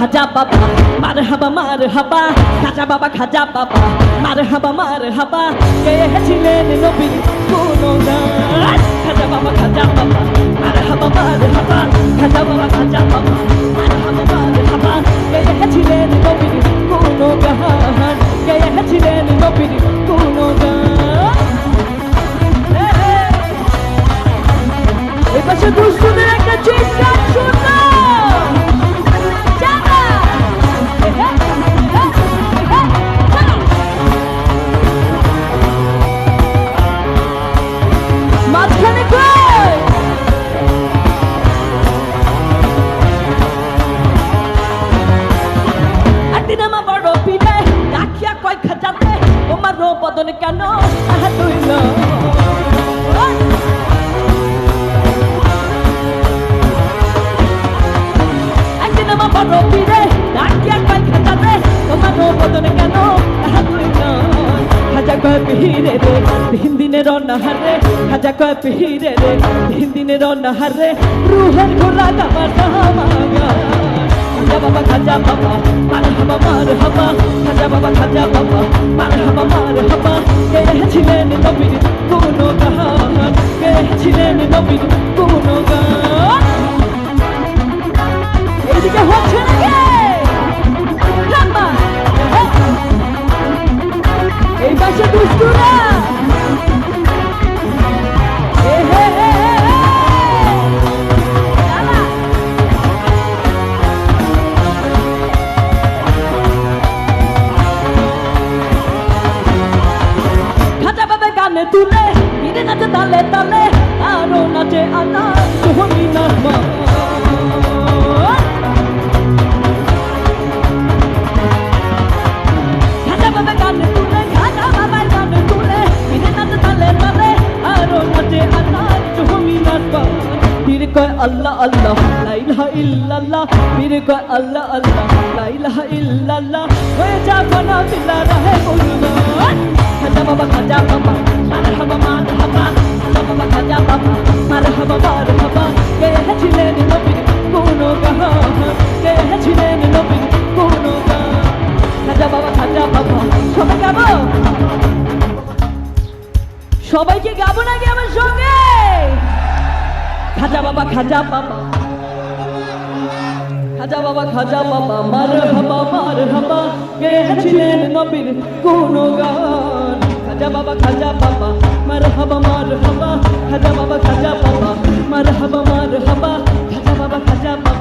খাজা বাবা মারহাবা মারহাবা খাজা বাবা খাজা বাবা মারহাবা মারহাবা গেয়েছিলেন নবীর গুণগান খাজা বাবা মারহাবা মারহাবা খাজা বাবা মারহাবা মারহাবা গেয়েছিলেন নবীর গুণগান গেয়েছিলেন নবীর গুণগান এই পাশে দুষ্টুদের একটা চিৎকার শুনো মাঝখানে কই একদিন আমার বড় পিঠে রাখিয়া কয় খাজাতে তোমার বদন কেন হইল একদিন আমার বড় পিঠে রাখিয়া কয় খাজাতে তোমার বদন কেন হইল খাজা কয় পিহিরে রে তিন দিনের অনাহারে খাজা কয় পিহিরে রে তিন দিনের অনাহারে রুহের ঘোলা আমার নামাগা খাজা বাবা মারহাবা মারহাবা খাজা বাবা মারহাবা মারহাবা গেয়েছিলেন নবীর গুণগান গেয়েছিলেন নবীর গুণগান এইদিকে হচ্ছে নাকি এই পাশে দুষ্টুরা খাজা বাবা গানে তুলে ফিরে নাচে তালে তালে আরো নাচে আনা সোহনি নামা খাজা বাবা গানে তুলে খাজা বাবার গানে তুলে ফিরে নাচে তালে তালে আরো নাচে আনা সোহনি নামা পীর কয় আল্লাহ আল্লাহ লা ইলাহা ইল্লাল্লাহ পীর কয় আল্লাহ আল্লাহ লা ইলাহা ইল্লাল্লাহ হয়ে যাব না বিলা রহে কুরবান খাজা বাবা মারহাবা মারহাবা খাজা বাবা মারহাবা মারহাবা গেয়েছিলেন নবীর গুণগান গেয়েছিলেন নবীর গুণগান খাজা বাবা সবাই গাবো সবাইকে গাবো নাকি আমার সঙ্গে খাজা বাবা খাজা বাবা মারহাবা গেয়েছিলেন নবীর গুণগান খাজা বাবা মারহাবা মারহাবা খাজা বাবা মারহাবা মারহাবা খাজা বাবা